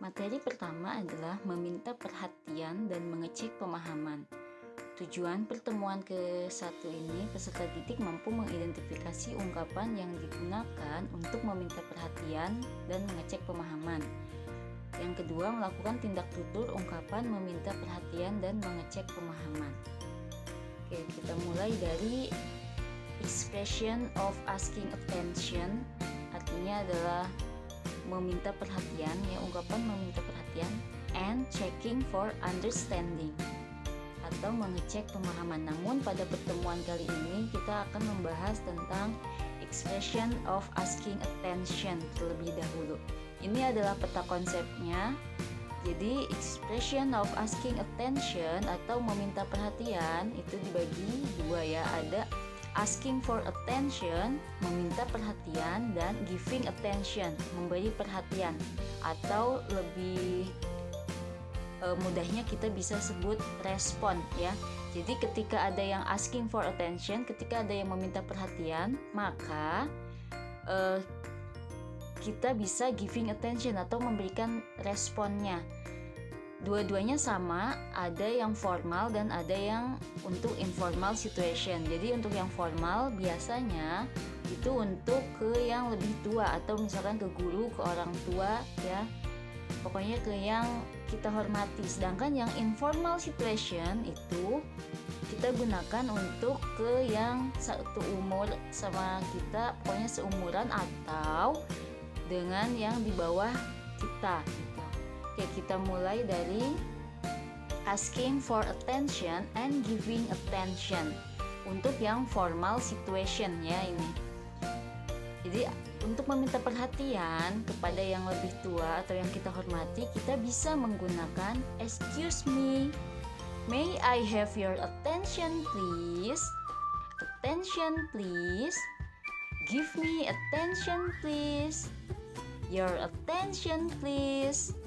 Materi pertama adalah meminta perhatian dan mengecek pemahaman. Tujuan pertemuan ke-1 ini, peserta didik mampu mengidentifikasi ungkapan yang digunakan untuk meminta perhatian dan mengecek pemahaman. Yang kedua, melakukan tindak tutur ungkapan meminta perhatian dan mengecek pemahaman. Oke, kita mulai dari expression of asking attention, artinya adalah meminta perhatian, ya, ungkapan meminta perhatian, and checking for understanding, atau mengecek pemahaman. Namun pada pertemuan kali ini kita akan membahas tentang expression of asking attention terlebih dahulu. Ini adalah peta konsepnya. Jadi expression of asking attention atau meminta perhatian itu dibagi dua, ya. Ada asking for attention, meminta perhatian, dan giving attention, memberi perhatian, atau lebih mudahnya kita bisa sebut respon, ya. Jadi ketika ada yang asking for attention, ketika ada yang meminta perhatian, maka kita bisa giving attention atau memberikan responnya. Dua-duanya sama, ada yang formal dan ada yang untuk informal situation. Jadi untuk yang formal biasanya itu untuk ke yang lebih tua, atau misalkan ke guru, ke orang tua, ya. Pokoknya ke yang kita hormati. Sedangkan yang informal situation itu kita gunakan untuk ke yang satu umur sama kita, pokoknya seumuran atau dengan yang di bawah kita, gitu. Oke, kita mulai dari asking for attention and giving attention untuk yang formal situation, ya, ini. Jadi untuk meminta perhatian kepada yang lebih tua atau yang kita hormati, kita bisa menggunakan excuse me, may I have your attention please, attention please, give me attention please, your attention please,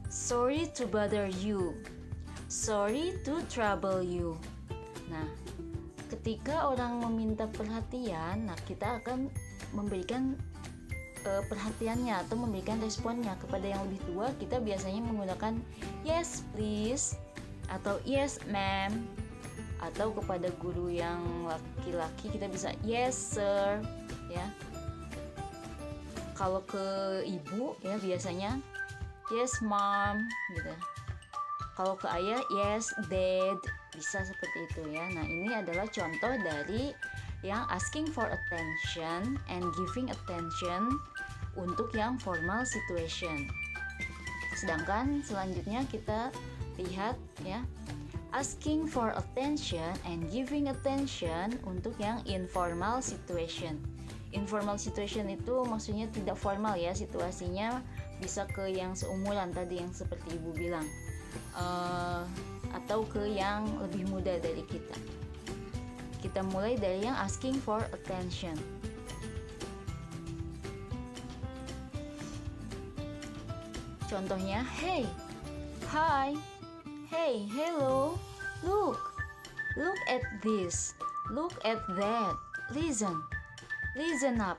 sorry to bother you, sorry to trouble you. Nah, ketika orang meminta perhatian, nah kita akan memberikan perhatiannya atau memberikan responnya. Kepada yang lebih tua kita biasanya menggunakan yes please atau yes ma'am, atau kepada guru yang laki-laki kita bisa yes sir, ya. Kalau ke ibu, ya, biasanya yes mom, gitu. Kalau ke ayah yes dad, bisa seperti itu, ya. Nah, ini adalah contoh dari yang asking for attention and giving attention untuk yang formal situation. Sedangkan selanjutnya kita lihat, ya, asking for attention and giving attention untuk yang informal situation. Informal situation itu maksudnya tidak formal, ya, situasinya bisa ke yang seumuran tadi yang seperti ibu bilang, atau ke yang lebih muda dari kita. Kita mulai dari yang asking for attention. Contohnya, hey, hi, hey, hello, look at this, look at that, listen up,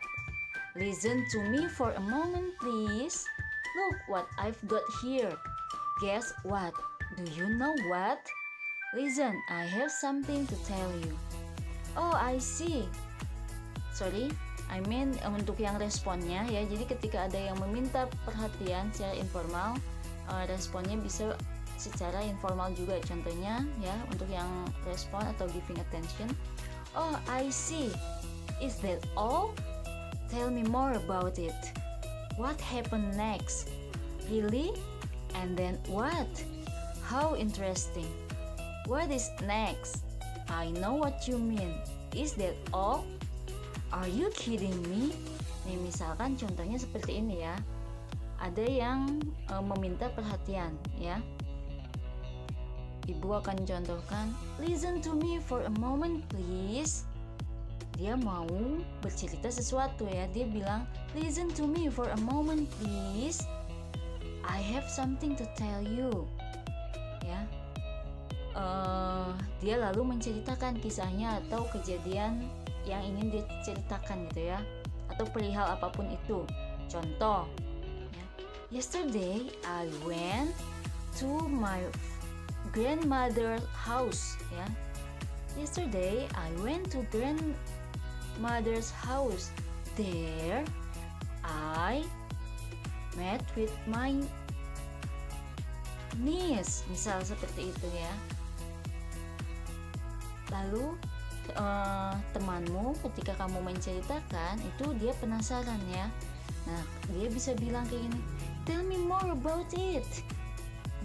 listen to me for a moment please, look what I've got here, guess what, do you know what, listen, I have something to tell you. Oh, I see. Sorry, I mean untuk yang responnya, ya. Jadi ketika ada yang meminta perhatian secara informal, responnya bisa secara informal juga. Contohnya, ya, untuk yang respon atau giving attention. Oh, I see. Is that all? Tell me more about it. What happened next? Really? And then what? How interesting. What is next? I know what you mean. Is that all? Are you kidding me? Nih, misalkan contohnya seperti ini, ya. Ada yang meminta perhatian, ya. Ibu akan contohkan, listen to me for a moment please. Dia mau bercerita sesuatu, ya. Dia bilang, listen to me for a moment please. I have something to tell you. Ya. Dia lalu menceritakan kisahnya atau kejadian yang ingin diceritakan, gitu, ya, atau perihal apapun itu. Contoh, ya, Yesterday I went to my grandmother's house. Ya. Yesterday I went to grandmother's house. There I met with my niece. Misal seperti itu ya. Lalu temanmu ketika kamu menceritakan itu dia penasaran ya. Nah, dia bisa bilang kayak gini, tell me more about it.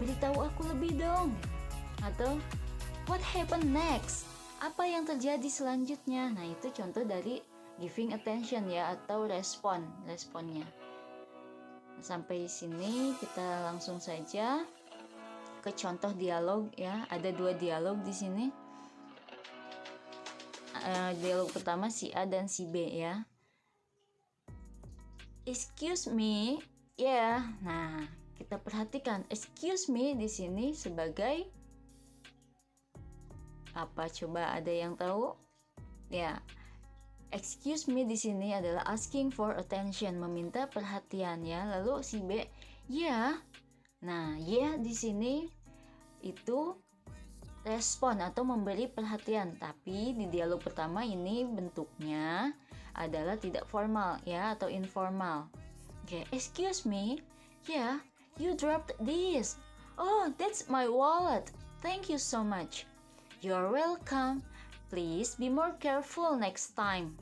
Beritahu aku lebih dong. Atau what happened next? Apa yang terjadi selanjutnya? Nah, itu contoh dari giving attention ya, atau responnya. Sampai sini kita langsung saja ke contoh dialog ya. Ada 2 dialog di sini. Dialog pertama si A dan si B ya. Excuse me, ya. Yeah. Nah, kita perhatikan excuse me di sini sebagai apa? Coba ada yang tahu? Ya. Excuse me di sini adalah asking for attention, meminta perhatian ya. Lalu si B, ya. Nah, ya di sini itu respon atau memberi perhatian, tapi di dialog pertama ini bentuknya adalah tidak formal ya, atau informal. Oke, excuse me, yeah, you dropped this. Oh, that's my wallet. Thank you so much. You're welcome. Please be more careful next time.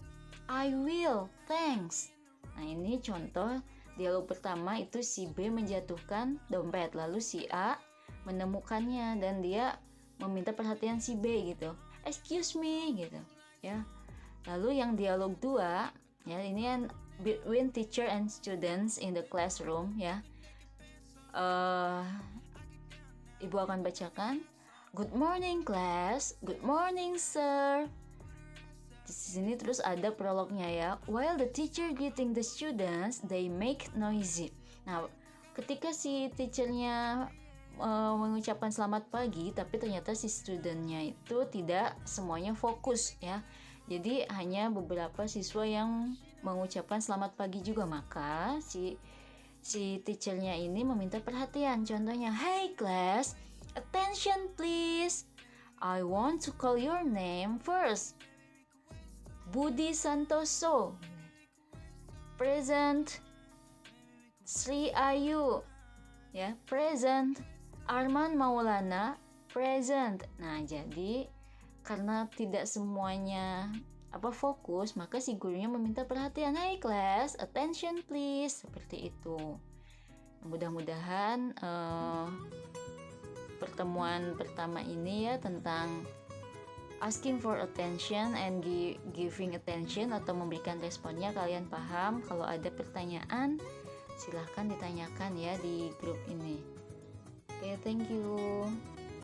I will, thanks. Nah, ini contoh dialog pertama, itu si B menjatuhkan dompet, lalu si A menemukannya dan dia meminta perhatian si B gitu. Excuse me gitu ya. Lalu yang dialog 2 ya, ini kan between teacher and students in the classroom ya. Ibu akan bacakan, good morning class, good morning sir. Di sini terus ada prolognya ya. While the teacher greeting the students, they make noisy. Nah, ketika si teachernya mengucapkan selamat pagi, tapi ternyata si studentnya itu tidak semuanya fokus ya. Jadi hanya beberapa siswa yang mengucapkan selamat pagi juga, maka si teachernya ini meminta perhatian. Contohnya, hey class, attention please. I want to call your name first. Budi Santoso. Present. Sri Ayu. Ya, present. Arman Maulana, present. Nah, jadi karena tidak semuanya fokus, maka si gurunya meminta perhatian. Hey class, attention please. Seperti itu. Mudah-mudahan pertemuan pertama ini ya tentang asking for attention and giving attention atau memberikan responnya kalian paham. Kalau ada pertanyaan, silahkan ditanyakan ya di grup ini. Oke, thank you.